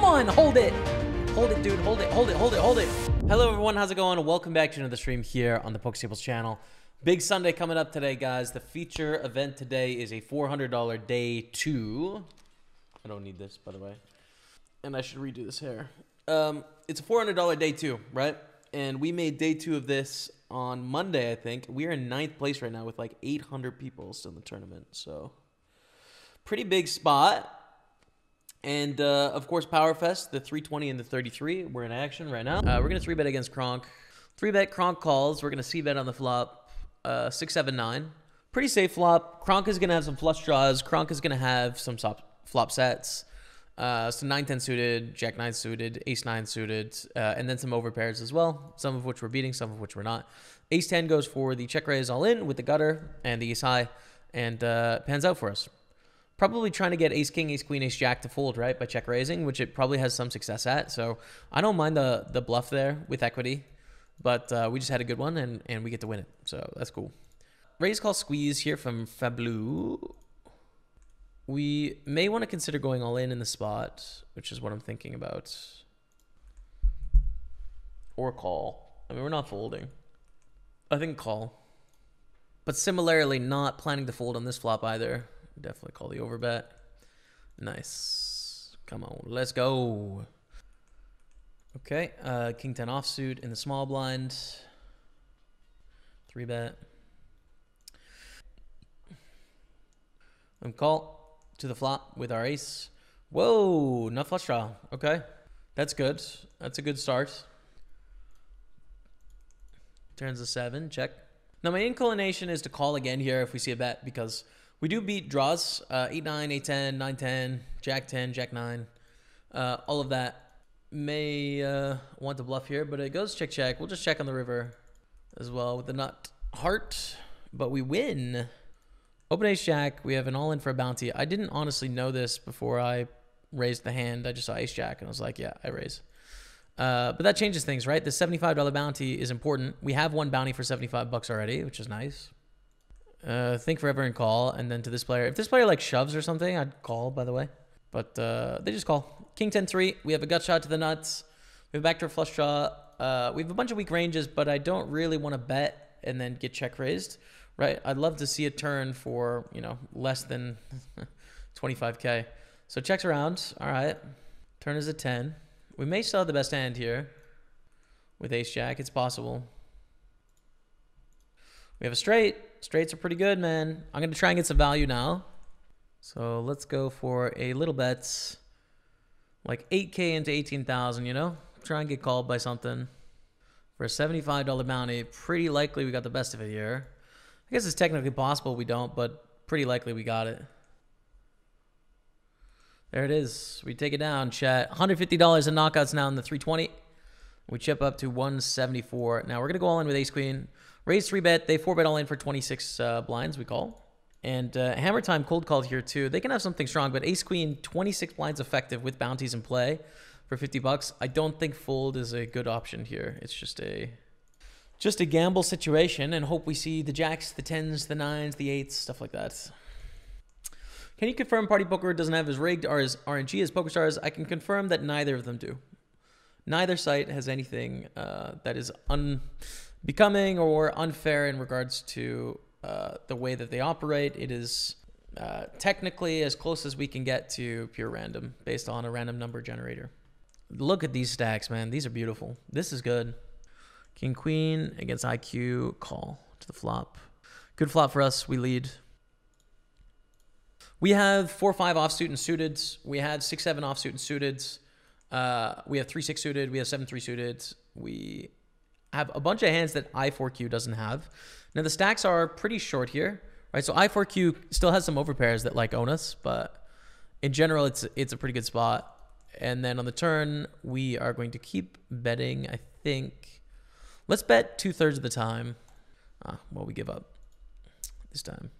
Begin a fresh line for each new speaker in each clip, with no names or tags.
Come on, hold it. Hold it, dude. Hold it, hold it, hold it, hold it. Hello, everyone. How's it going? Welcome back to another stream here on the PokerStaples channel. Big Sunday coming up today, guys. The feature event today is a $400 day two. I don't need this, by the way. And I should redo this hair. It's a $400 day two, right? And we made day two of this on Monday, I think. We are in 9th place right now with like 800 people still in the tournament. So, pretty big spot. And, of course, PowerFest, the 320 and the 33. We're in action right now. We're going to 3-bet against Kronk. 3-bet Kronk calls. We're going to C-bet on the flop. 6, 7, 9. Pretty safe flop. Kronk is going to have some flush draws. Kronk is going to have some flop sets. So 9, 10 suited, Jack 9 suited, Ace 9 suited, and then some overpairs as well. Some of which we're beating, some of which we're not. Ace 10 goes for the check raise all in with the gutter and the Ace High, and pans out for us. Probably trying to get Ace King, Ace Queen, Ace Jack to fold, right, by check raising, which it probably has some success at. So I don't mind the bluff there with equity, but we just had a good one, and we get to win it. So that's cool. Raise, call, squeeze here from Fablu. We may want to consider going all in the spot, which is what I'm thinking about. Or call. I mean, we're not folding. I think call. But similarly, not planning to fold on this flop either. Definitely call the overbet. Nice. Come on, let's go. Okay, King 10 offsuit in the small blind. 3-bet. Call to the flop with our ace. Whoa, not flush draw. Okay, that's good. That's a good start. Turns a 7, check. Now my inclination is to call again here if we see a bet, because we do beat draws, 8, 9, 8, 10, 9, 10, Jack 10, Jack 9. All of that may want to bluff here, but it goes check, check. We'll just check on the river as well with the nut heart, but we win. Open Ace Jack. We have an all-in for a bounty. I didn't honestly know this before I raised the hand. I just saw Ace Jack, and I was like, yeah, I raise. But that changes things, right? The $75 bounty is important. We have one bounty for 75 bucks already, which is nice. Think forever and call, and then to this player. If this player like shoves or something, I'd call, by the way. But they just call. King 10-3. We have a gut shot to the nuts. We have a backdoor flush draw. We have a bunch of weak ranges, but I don't really want to bet and then get check raised, right? I'd love to see a turn for, you know, less than 25K. So checks around. All right. Turn is a 10. We may still have the best hand here with Ace Jack. It's possible. We have a straight. Straights are pretty good, man. I'm going to try and get some value now. So let's go for a little bet. Like 8K into 18,000, you know? Try and get called by something. For a $75 bounty, pretty likely we got the best of it here. I guess it's technically possible we don't, but pretty likely we got it. There it is. We take it down, chat. $150 in knockouts now in the 320. We chip up to 174. Now we're going to go all in with Ace Queen. Raise 3-bet. They 4-bet all in for 26 blinds, we call. And Hammer Time cold called here too. They can have something strong, but Ace Queen, 26 blinds effective with bounties in play for 50 bucks. I don't think fold is a good option here. It's just a gamble situation, and hope we see the jacks, the 10s, the 9s, the 8s, stuff like that. Can you confirm Party Poker doesn't have as rigged or as RNG as PokerStars? I can confirm that neither of them do. Neither site has anything that is unbecoming or unfair in regards to the way that they operate. It is technically as close as we can get to pure random based on a random number generator. Look at these stacks, man. These are beautiful. This is good. King Queen against IQ. Call to the flop. Good flop for us. We lead. We have 4-5 offsuit and suited. We had 6-7 offsuit and suited. We have 3-6 suited. We have 7-3 suited. We have a bunch of hands that I4Q doesn't have. Now the stacks are pretty short here, right? So I4Q still has some overpairs that like own us, but in general, it's a pretty good spot. And then on the turn, we are going to keep betting. I think let's bet 2/3 of the time. Well, we give up this time.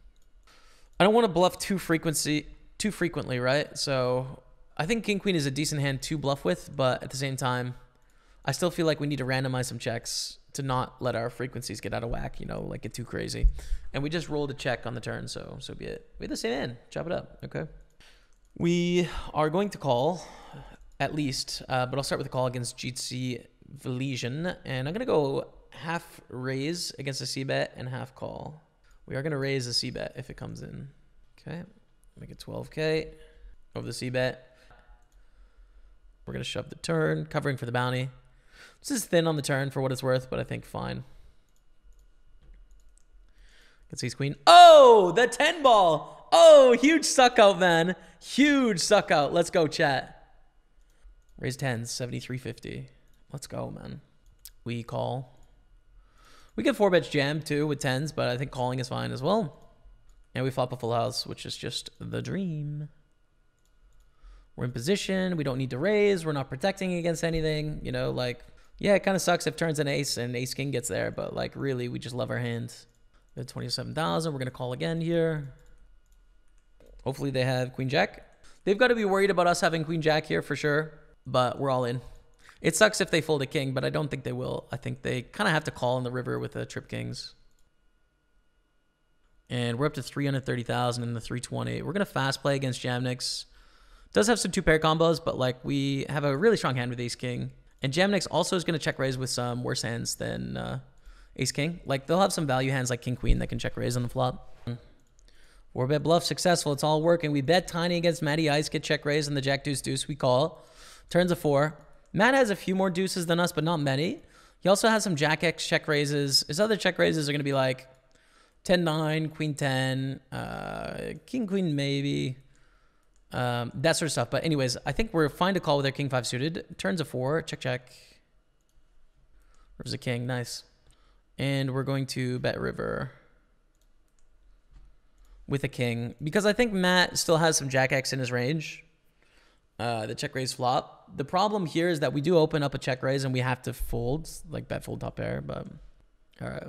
I don't want to bluff too frequently, right? So I think King Queen is a decent hand to bluff with, but at the same time, I still feel like we need to randomize some checks to not let our frequencies get out of whack, you know, like get too crazy. And we just rolled a check on the turn, so be it. We had the same hand. Chop it up, okay? We are going to call. at least. But I'll start with a call against GC Valision. And I'm going to go half raise against a C-bet and half call. We are going to raise a C-bet if it comes in. Okay. Make it 12K over the C-bet. We're going to shove the turn, covering for the bounty. This is thin on the turn for what it's worth, but I think fine. Against ace queen. Oh, the 10 ball. Oh, huge suck out, man. Huge suck out. Let's go, chat. Raise 10s, 73.50. Let's go, man. We call. We get 4-bets jam too with 10s, but I think calling is fine as well. And we flop a full house, which is just the dream. We're in position. We don't need to raise. We're not protecting against anything. You know, like, yeah, it kind of sucks if turns an ace and ace king gets there, but like really, we just love our hand. The 27,000. We're going to call again here. Hopefully they have queen jack. They've got to be worried about us having queen jack here for sure, but we're all in. It sucks if they fold a king, but I don't think they will. I think they kind of have to call in the river with the trip kings. And we're up to 330,000 in the 320. We're going to fast play against Jamnix. Does have some 2-pair combos, but like we have a really strong hand with ace king. And Jamnix also is going to check raise with some worse hands than ace king. Like they'll have some value hands like king queen that can check raise on the flop. 4-bet bluff successful. It's all working. We bet tiny against Matty Ice, get check raise, and the jack deuce deuce we call. Turns a 4. Matt has a few more deuces than us, but not many. He also has some jack X check raises. His other check raises are going to be like 10-9, queen 10, king queen maybe. That sort of stuff. But anyways, I think we're fine to call with our king 5 suited. Turns a 4. Check, check. River's a king. Nice. And we're going to bet river with a king. Because I think Matt still has some jack X in his range. The check raise flop. The problem here is that we do open up a check raise and we have to fold. Like bet fold top pair. But alright.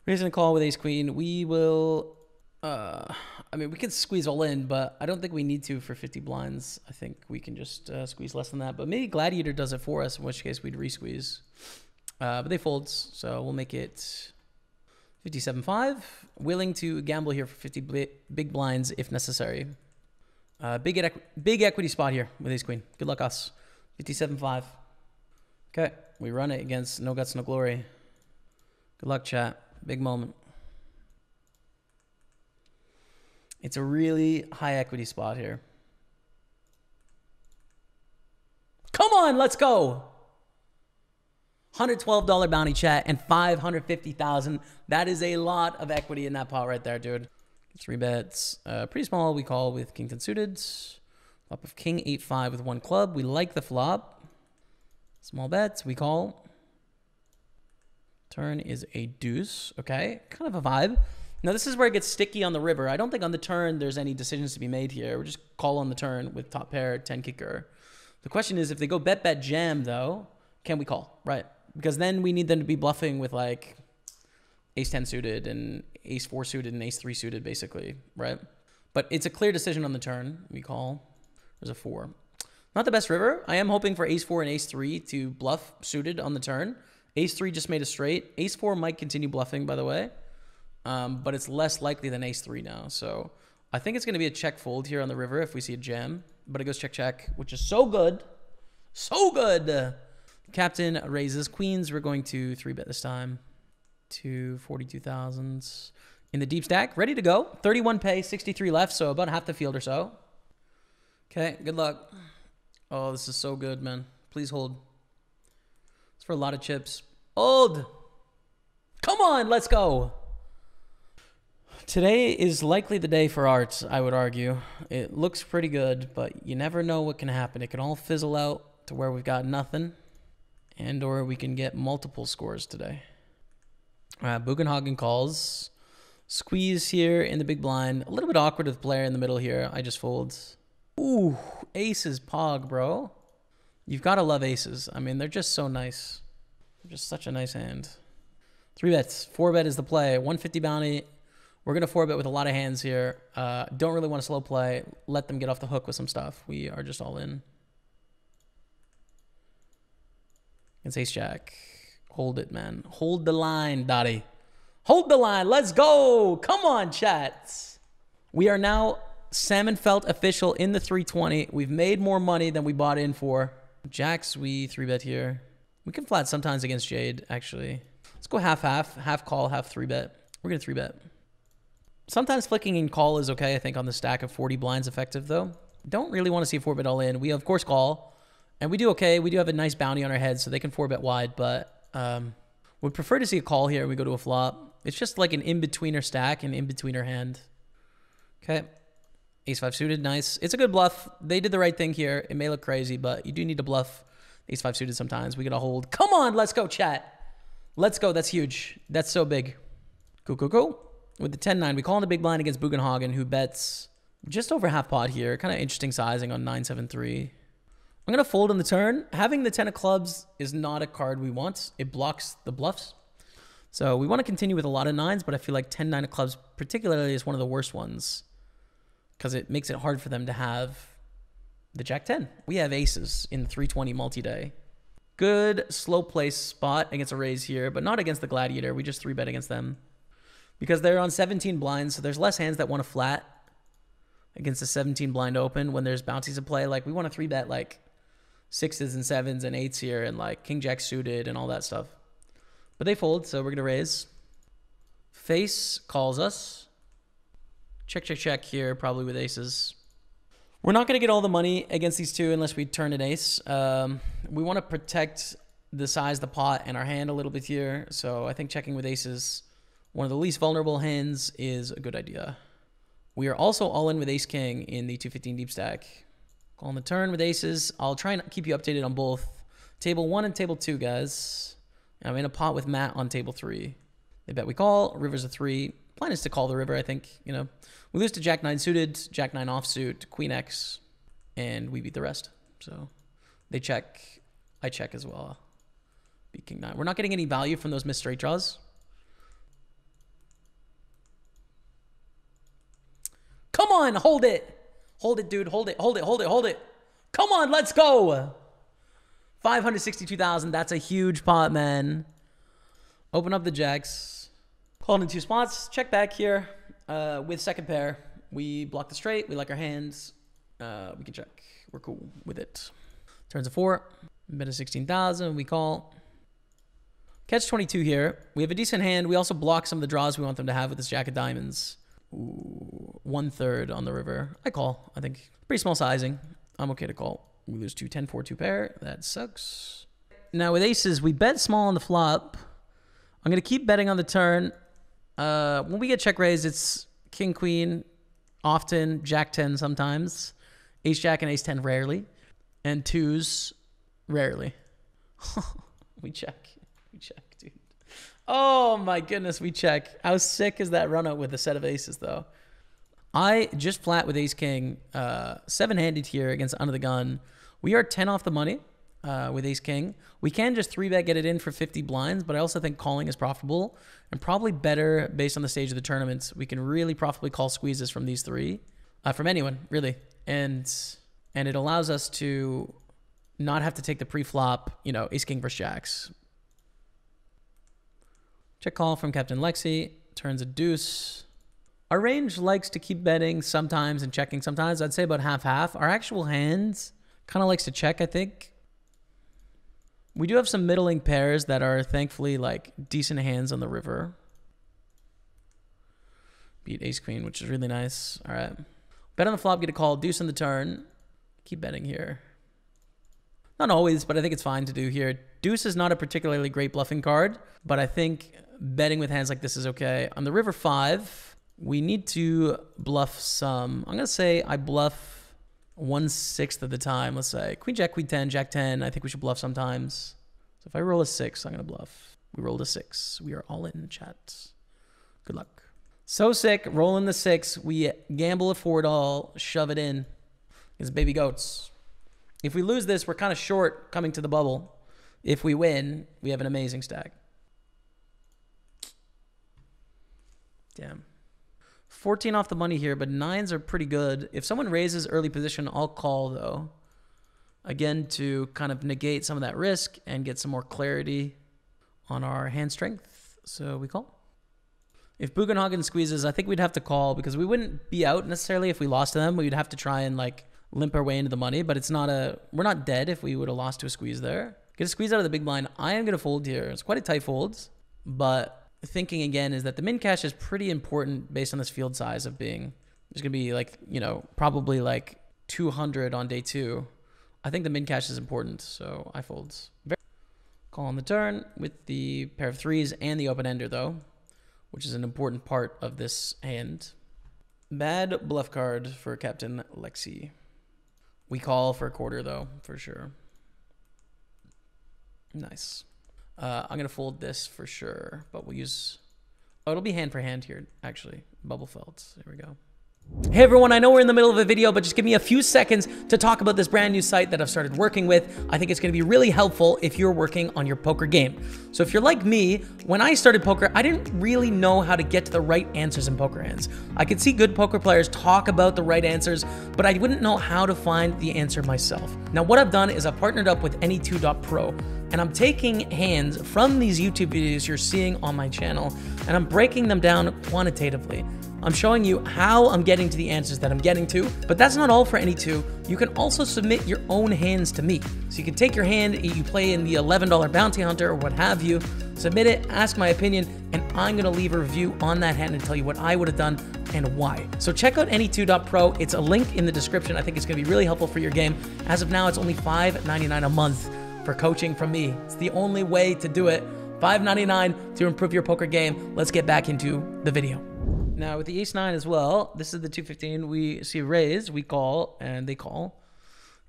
Raising a call with ace queen. We will... I mean, we can squeeze all in, but I don't think we need to for 50 blinds. I think we can just squeeze less than that. But maybe Gladiator does it for us, in which case we'd re-squeeze. But they folds, so we'll make it 57.5. Willing to gamble here for 50 big blinds if necessary. Big equity spot here with ace queen. Good luck us. 57.5. Okay, we run it against No Guts, No Glory. Good luck, chat. Big moment. It's a really high equity spot here. Come on, let's go. $112 bounty, chat, and 550,000. That is a lot of equity in that pot right there, dude. 3 bets. Pretty small. We call with king 10 suited. Flop of king 8-5 with 1 club. We like the flop. Small bets. We call. Turn is a deuce. Okay. Kind of a vibe. Now, this is where it gets sticky on the river. I don't think on the turn there's any decisions to be made here. We're just call on the turn with top pair, 10 kicker. The question is, if they go bet jam, though, can we call? Right. Because then we need them to be bluffing with, like, ace 10 suited and ace 4 suited and ace 3 suited, basically. Right? But it's a clear decision on the turn. We call. There's a 4. Not the best river. I am hoping for ace 4 and ace 3 to bluff suited on the turn. Ace 3 just made a straight. Ace 4 might continue bluffing, by the way. But it's less likely than ace 3 now. So I think it's going to be a check fold here on the river if we see a jam. But it goes check, check, which is so good. So good. Captain raises queens. We're going to 3-bet this time. To 42,000 in the deep stack. Ready to go. 31 pay, 63 left. So about half the field or so. Okay, good luck. Oh, this is so good, man. Please hold. It's for a lot of chips. Hold. Come on, let's go. Today is likely the day for art, I would argue. It looks pretty good, but you never know what can happen. It can all fizzle out to where we've got nothing, and or we can get multiple scores today. Bugenhagen calls. Squeeze here in the big blind. A little bit awkward with player in the middle here. I just fold. Ooh, aces pog, bro. You've got to love aces. I mean, they're just so nice. They're just such a nice hand. 3 bets. 4-bet is the play. 150 bounty. We're going to 4-bet with a lot of hands here. Don't really want to slow play. Let them get off the hook with some stuff. We are just all in. It's ace jack. Hold it, man. Hold the line, Dottie. Hold the line. Let's go. Come on, chat. We are now Salmon felt official in the 320. We've made more money than we bought in for. Jacks, we 3-bet here. We can flat sometimes against Jade, actually. Let's go half-half. Half call, half 3-bet. We're going to 3-bet. Sometimes flicking in call is okay, I think, on the stack of 40 blinds effective, though. Don't really want to see a 4-bet all in. We, of course, call. And we do okay. We do have a nice bounty on our head, so they can 4-bet wide. But would prefer to see a call here. We go to a flop. It's just like an in-betweener stack and in-betweener hand. Okay. Ace-5 suited, nice. It's a good bluff. They did the right thing here. It may look crazy, but you do need to bluff Ace-5 suited sometimes. We got to hold. Come on, let's go, chat. Let's go. That's huge. That's so big. Cool, cool, cool. With the 10-9, we call in the big blind against Bugenhagen, who bets just over half pot here. Kind of interesting sizing on 9-7-3. I'm going to fold on the turn. Having the 10 of clubs is not a card we want. It blocks the bluffs. So we want to continue with a lot of 9s, but I feel like 10-9 of clubs particularly is one of the worst ones, because it makes it hard for them to have the Jack-10. We have aces in the 320 multi-day. Good slow place spot against a raise here, but not against the Gladiator. We just 3-bet against them because they're on 17 blinds, so there's less hands that want to flat against a 17 blind open when there's bounties in play. Like, we want to 3-bet like 6s and 7s and 8s here and like King-Jack suited and all that stuff. But they fold, so we're going to raise. Face calls us. Check, check, check here, probably with aces. We're not going to get all the money against these two unless we turn an ace. We want to protect the size of the pot and our hand a little bit here. So I think checking with aces, one of the least vulnerable hands, is a good idea. We are also all in with ace-king in the 215 deep stack. Call on the turn with aces. I'll try and keep you updated on both table 1 and table 2, guys. And I'm in a pot with Matt on table 3. They bet we call. River's a 3. Plan is to call the river, I think. You know, we lose to Jack-9 suited, Jack-9 offsuit, Queen-X, and we beat the rest. So they check. I check as well. Beat King-9. We're not getting any value from those missed straight draws. Come on, hold it. Hold it, dude. Hold it, hold it, hold it, hold it. Come on, let's go. 562,000. That's a huge pot, man. Open up the jacks. Called in 2 spots. Check back here with second pair. We block the straight. We like our hands. We can check. We're cool with it. Turns a 4. Bet a 16,000. We call. Catch 22 here. We have a decent hand. We also block some of the draws we want them to have with this jack of diamonds. Ooh, 1/3 on the river. I call, I think. Pretty small sizing. I'm okay to call. We lose 2-10, 4-2 pair. That sucks. Now with aces, we bet small on the flop. I'm going to keep betting on the turn. When we get check raised, it's king, queen, often, Jack-10 sometimes, ace-jack and ace-10 rarely, and 2s rarely. We check. We check, dude. Oh my goodness, we check. How sick is that run out with a set of aces, though? I just flat with ace-king, 7-handed here against under the gun. We are 10 off the money with ace-king. We can just 3-bet, get it in for 50 blinds, but I also think calling is profitable and probably better based on the stage of the tournament. We can really profitably call squeezes from these 3, from anyone, really. And it allows us to not have to take the pre-flop, you know, ace-king versus jacks. Check call from Captain Lexi. Turns a deuce. Our range likes to keep betting sometimes and checking sometimes. I'd say about half-half. Our actual hands kind of likes to check, I think. We do have some middling pairs that are thankfully like decent hands on the river. Beat ace-queen, which is really nice. All right. Bet on the flop, get a call. Deuce on the turn. Keep betting here. Not always, but I think it's fine to do here. Deuce is not a particularly great bluffing card, but I think betting with hands like this is okay. On the river 5, we need to bluff some. I'm going to say I bluff 1/6 of the time. Let's say queen, jack, queen 10, jack 10. I think we should bluff sometimes. So if I roll a 6, I'm going to bluff. We rolled a 6. We are all in chat. Good luck. So sick. Rolling the 6. We gamble a 4-all, shove it in. It's baby goats. If we lose this, we're kind of short coming to the bubble. If we win, we have an amazing stack. Damn. 14 off the money here, but 9s are pretty good. If someone raises early position, I'll call, though. Again, to kind of negate some of that risk and get some more clarity on our hand strength. So we call. If Bugenhagen squeezes, I think we'd have to call because we wouldn't be out necessarily if we lost to them. We'd have to try and like limp our way into the money, but it's not a, we're not dead if we would have lost to a squeeze there. Get a squeeze out of the big blind. I am going to fold here. It's quite a tight fold, but thinking again is that the min cash is pretty important based on this field size of being, there's going to be like, you know, probably like 200 on day 2. I think the min cash is important, so I fold. Call on the turn with the pair of 3s and the open ender though, which is an important part of this hand. Bad bluff card for Captain Lexi. We call for a quarter though, for sure. Nice. I'm going to fold this for sure, but we'll use, oh, it'll be hand for hand here, actually. Bubble felt. There we go. Hey everyone, I know we're in the middle of a video, but just give me a few seconds to talk about this brand new site that I've started working with. I think it's going to be really helpful if you're working on your poker game. So if you're like me, when I started poker, I didn't really know how to get to the right answers in poker hands. I could see good poker players talk about the right answers, but I wouldn't know how to find the answer myself. Now what I've done is I've partnered up with Any2.pro, and I'm taking hands from these YouTube videos you're seeing on my channel, and I'm breaking them down quantitatively. I'm showing you how I'm getting to the answers that I'm getting to, but that's not all for Any2. You can also submit your own hands to me. So you can take your hand, you play in the $11 bounty hunter or what have you, submit it, ask my opinion, and I'm gonna leave a review on that hand and tell you what I would have done and why. So check out Any2.pro. It's a link in the description. I think it's gonna be really helpful for your game. As of now, it's only $5.99 a month for coaching from me. It's the only way to do it. $5.99 to improve your poker game. Let's get back into the video. Now with the ace-9 as well, this is the 215. We see raise, we call, and they call.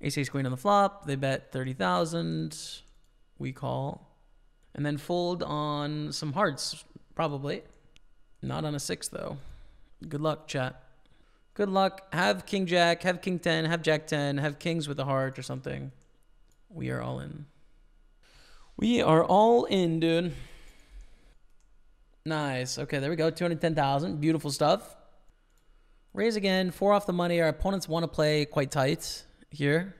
Ace-ace queen on the flop. They bet 30,000. We call. And then fold on some hearts, probably. Not on a 6, though. Good luck, chat. Good luck. Have king jack, have king 10, have jack 10, have kings with a heart or something. We are all in. We are all in, dude. Nice. Okay, there we go. 210,000. Beautiful stuff. Raise again. 4 off the money. Our opponents want to play quite tight here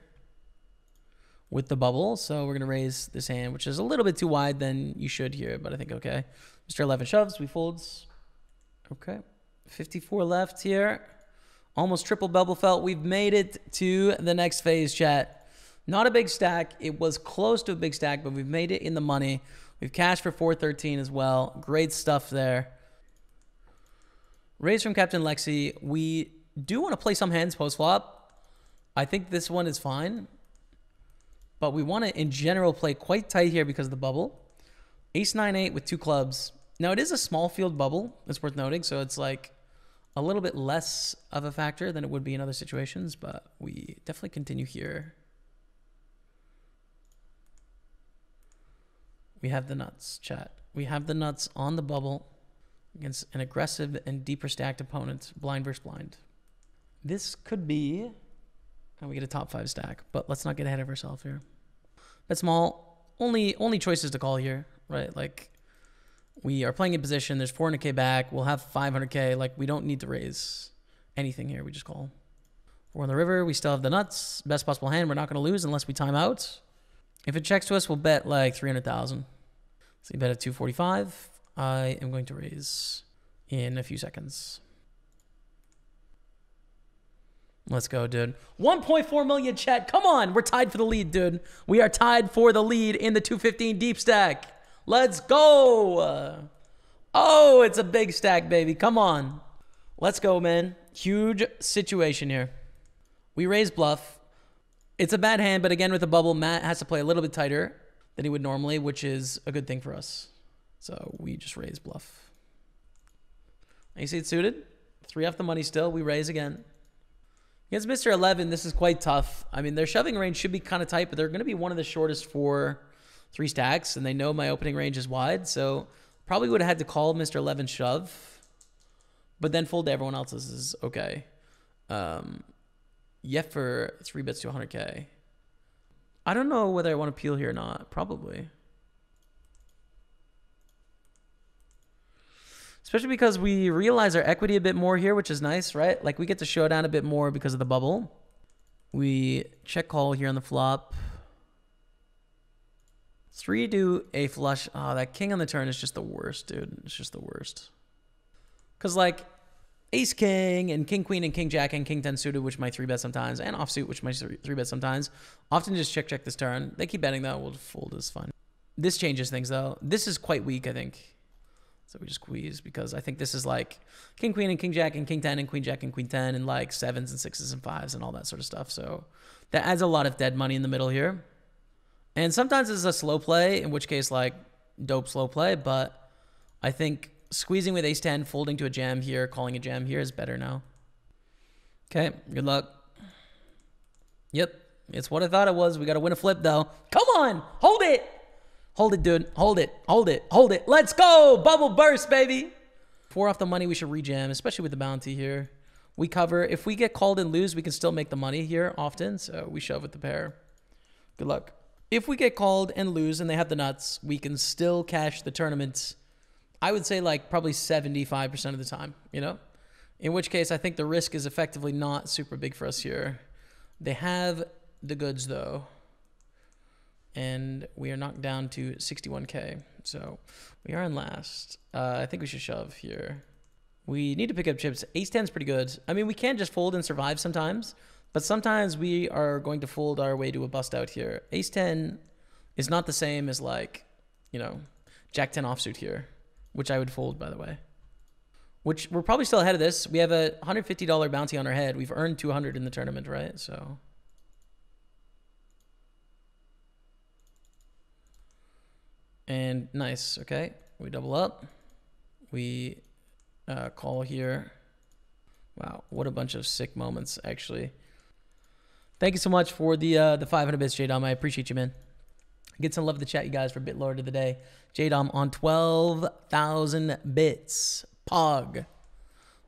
with the bubble. So we're going to raise this hand, which is a little bit too wide than you should here, but I think okay. Mr. 11 shoves. We folds. Okay. 54 left here. Almost triple bubble felt. We've made it to the next phase, chat. Not a big stack. It was close to a big stack, but we've made it in the money. We've cashed for 413 as well. Great stuff there. Raise from Captain Lexi. We do want to play some hands post-flop. I think this one is fine. But we want to, in general, play quite tight here because of the bubble. Ace-9-8 with 2 clubs. Now, it is a small field bubble. It's worth noting. So it's like a little bit less of a factor than it would be in other situations. But we definitely continue here. We have the nuts, chat. We have the nuts on the bubble against an aggressive and deeper stacked opponent, blind versus blind. This could be, and we get a top 5 stack, but let's not get ahead of ourselves here. Bet small, only choices to call here, right? Like, we are playing in position. There's 400K back. We'll have 500K. Like, we don't need to raise anything here. We just call. We're on the river. We still have the nuts. Best possible hand. We're not going to lose unless we time out. If it checks to us, we'll bet like 300,000. So you bet at 245. I am going to raise in a few seconds. Let's go, dude. 1.4 million, chat. Come on. We're tied for the lead, dude. We are tied for the lead in the 215 deep stack. Let's go. Oh, it's a big stack, baby. Come on. Let's go, man. Huge situation here. We raise bluff. It's a bad hand, but again, with the bubble, Matt has to play a little bit tighter than he would normally, which is a good thing for us. So we just raise bluff. Ace-8 suited. 3 off the money still. We raise again. Against Mr. 11, this is quite tough. I mean, their shoving range should be kind of tight, but they're going to be one of the shortest for 3 stacks, and they know my opening range is wide, so probably would have had to call Mr. 11 shove, but then fold to everyone else's is okay. Yeffer 3 bets to 100K. I don't know whether I want to peel here or not. Probably. Especially because we realize our equity a bit more here, which is nice, right? Like we get to show down a bit more because of the bubble. We check call here on the flop. 3 to a flush. Oh, that king on the turn is just the worst, dude. It's just the worst. Because like ace king and king queen and king jack and king 10 suited, which might 3-bet sometimes, and offsuit, which might 3-bet sometimes, often just check this turn. They keep betting though. We'll fold is fine. This changes things though. This is quite weak, I think. So we just squeeze because I think this is like king queen and king jack and king 10 and queen jack and queen 10 and like 7s and 6s and 5s and all that sort of stuff. So that adds a lot of dead money in the middle here. And sometimes it's a slow play, in which case like dope slow play, but I think squeezing with ace 10, folding to a jam here, calling a jam here is better now. Okay, good luck. Yep, it's what I thought it was. We got to win a flip though. Come on, hold it. Hold it, dude. Hold it. Hold it. Hold it. Let's go. Bubble burst, baby. 4 off the money, we should rejam, especially with the bounty here. We cover. If we get called and lose, we can still make the money here often. So we shove with the pair. Good luck. If we get called and lose and they have the nuts, we can still cash the tournament. I would say like probably 75% of the time, you know? In which case, I think the risk is effectively not super big for us here. They have the goods though. And we are knocked down to 61K. So we are in last. I think we should shove here. We need to pick up chips. Ace 10 is pretty good. I mean, we can just fold and survive sometimes. But sometimes we are going to fold our way to a bust out here. Ace 10 is not the same as like, you know, Jack 10 offsuit here. Which I would fold, by the way. Which we're probably still ahead of this. We have a $150 bounty on our head. We've earned 200 in the tournament, right? So... And nice, okay. We double up. We call here. Wow, what a bunch of sick moments, actually. Thank you so much for the 500 bits, J-Dom. I appreciate you, man. Get some love in the chat, you guys, for BitLord of the day. J-Dom on 12,000 bits. Pog.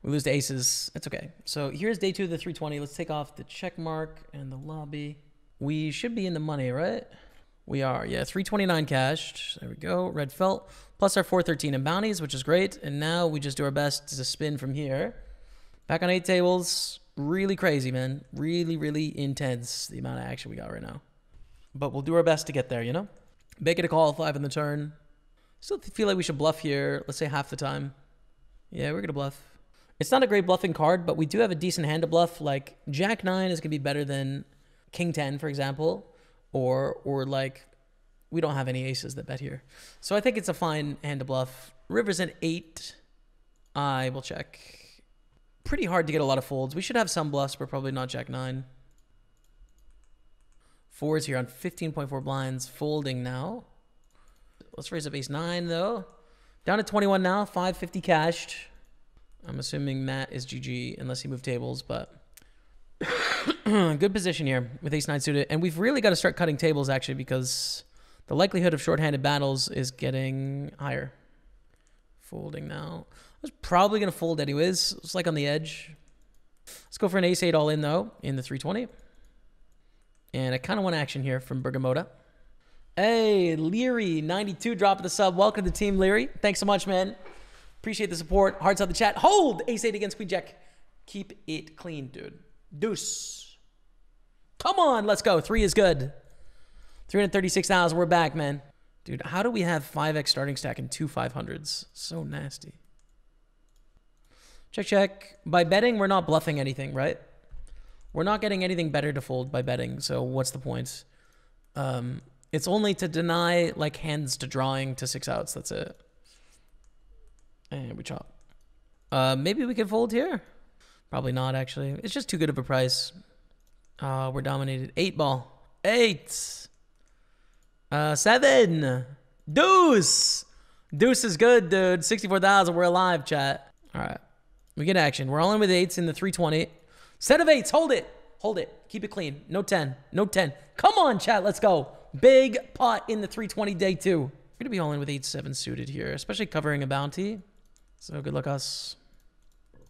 We lose to aces. That's okay. So here's day 2 of the 320. Let's take off the check mark and the lobby. We should be in the money, right? We are, yeah, 329 cashed. There we go. Red felt. Plus our 413 in bounties, which is great. And now we just do our best to spin from here. Back on 8 tables. Really crazy, man. Really, really intense, the amount of action we got right now. But we'll do our best to get there, you know? Make it a call, 5 in the turn. Still feel like we should bluff here. Let's say half the time. Yeah, we're going to bluff. It's not a great bluffing card, but we do have a decent hand to bluff. Like, Jack 9 is going to be better than King 10, for example. Or like, we don't have any aces that bet here. So I think it's a fine hand to bluff. River's an 8. I will check. Pretty hard to get a lot of folds. We should have some bluffs, but probably not Jack 9. 4s here on 15.4 blinds. Folding now. Let's raise up ace 9, though. Down to 21 now. 550 cashed. I'm assuming Matt is GG, unless he moved tables, but... Good position here with ace 9 suited. And we've really got to start cutting tables, actually, because the likelihood of shorthanded battles is getting higher. Folding now. I was probably going to fold anyways. It's like on the edge. Let's go for an ace 8 all in, though, in the 320. And I kind of want action here from Bergamota. Hey, Leary, 92, dropping the sub. Welcome to the team, Leary. Thanks so much, man. Appreciate the support. Hearts on the chat. Hold! Ace 8 against Queen Jack. Keep it clean, dude. Deuce. Come on, let's go. 3 is good. 336,000. We're back, man. Dude, how do we have 5x starting stack and 2 500s? So nasty. Check, check. By betting, we're not bluffing anything, right? We're not getting anything better to fold by betting, so what's the point? It's only to deny, like, hands to drawing to 6 outs. That's it. And we chop. Maybe we can fold here? Probably not, actually. It's just too good of a price. We're dominated. 8 ball. 8. 7. Deuce. Deuce is good, dude. 64,000. We're alive, chat. All right. We get action. We're all in with 8s in the 320. Set of 8s. Hold it. Hold it. Keep it clean. No 10. No 10. Come on, chat. Let's go. Big pot in the 320 day 2. We're going to be all in with 8-7 suited here, especially covering a bounty. So good luck, us.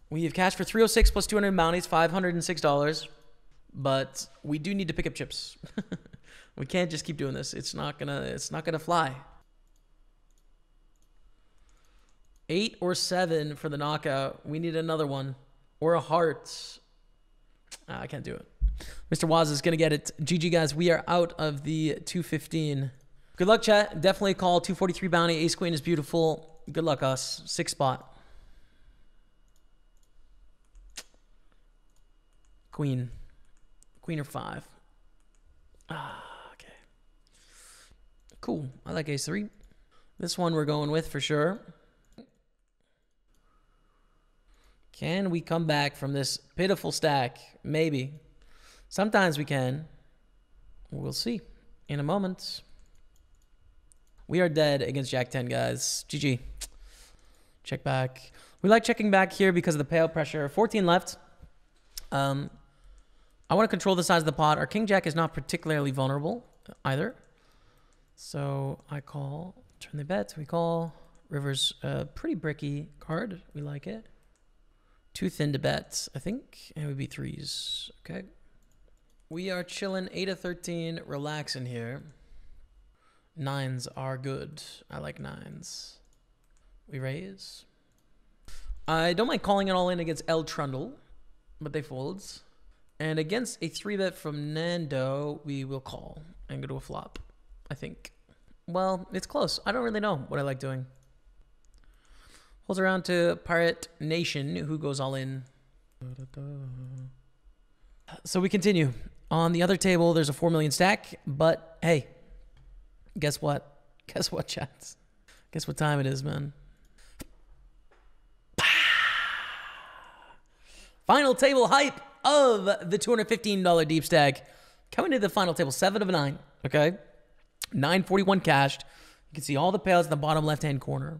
We have cash for 306 plus 200 bounties, $506. But we do need to pick up chips. We can't just keep doing this. It's not gonna fly. 8 or 7 for the knockout. We need another one. Or a heart. I can't do it. Mr. Waz is gonna get it. GG, guys. We are out of the 215. Good luck, chat. Definitely call 243 bounty. Ace Queen is beautiful. Good luck, us. 6 spot. Queen. Queen or 5. Ah, okay. Cool. I like ace 3. This one we're going with for sure. Can we come back from this pitiful stack? Maybe. Sometimes we can. We'll see in a moment. We are dead against Jack 10, guys. GG. Check back. We like checking back here because of the payout pressure. 14 left. I want to control the size of the pot. Our King Jack is not particularly vulnerable either. So I call. Turn the bet. We call. River's a pretty bricky card. We like it. Too thin to bet, I think. And it would be 3s. Okay. We are chilling 8 of 13. Relaxing here. 9s are good. I like 9s. We raise. I don't mind calling it all in against El Trundle, but they folds. And against a 3-bet from Nando, we will call and go to a flop, I think. Well, it's close. I don't really know what I like doing. Holds around to Pirate Nation, who goes all in. So we continue. On the other table, there's a 4 million stack, but hey, guess what? Guess what, chats? Guess what time it is, man? Final table hype of the $215 deep stack. Coming to the final table, 7 of 9, okay? 941 cashed. You can see all the payouts in the bottom left-hand corner.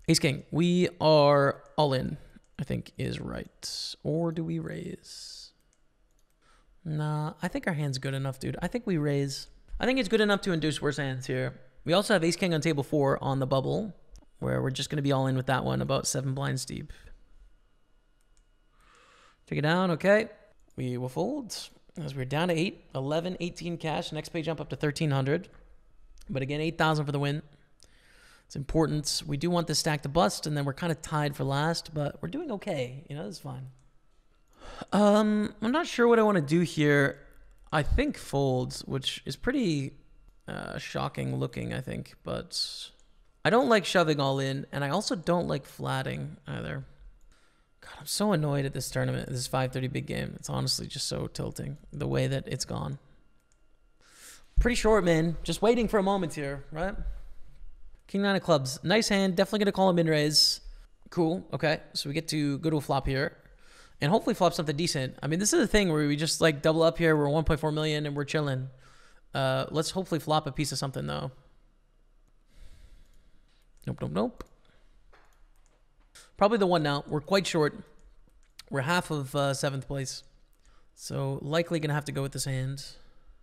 Ace King, we are all in, I think is right. Or do we raise? Nah, I think our hand's good enough, dude. I think we raise. I think it's good enough to induce worse hands here. We also have Ace King on table 4 on the bubble, where we're just going to be all in with that one, about 7 blinds deep. Take it down, okay. We will fold as we're down to 8, 11, 18 cash. Next page jump up to 1,300. But again, 8,000 for the win. It's important. We do want this stack to bust, and then we're kind of tied for last, but we're doing okay. You know, it's fine. I'm not sure what I want to do here. I think folds, which is pretty shocking looking, I think. But I don't like shoving all in, and I also don't like flatting either. God, I'm so annoyed at this tournament, this 5:30 big game. It's honestly just so tilting, the way that it's gone. Pretty short, man. Just waiting for a moment here, right? King 9 of clubs. Nice hand. Definitely going to call a min-raise. Cool. Okay. So we get to go to a flop here. And hopefully flop something decent. I mean, this is a thing where we just like double up here. We're 1.4 million and we're chilling. Let's hopefully flop a piece of something though. Nope, nope, nope. Probably the one now. We're quite short. We're half of 7th place. So likely going to have to go with this hand.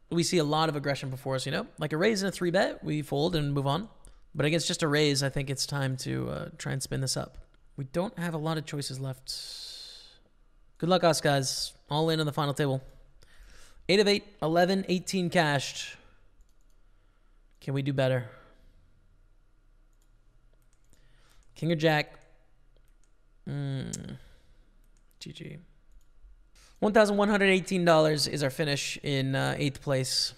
We see a lot of aggression before us, you know? Like a raise and a 3-bet. We fold and move on. But against just a raise, I think it's time to try and spin this up. We don't have a lot of choices left. Good luck us, guys. All in on the final table. 8 of 8, 11, 18 cashed. Can we do better? King or Jack? GG. $1,118 is our finish in 8th place.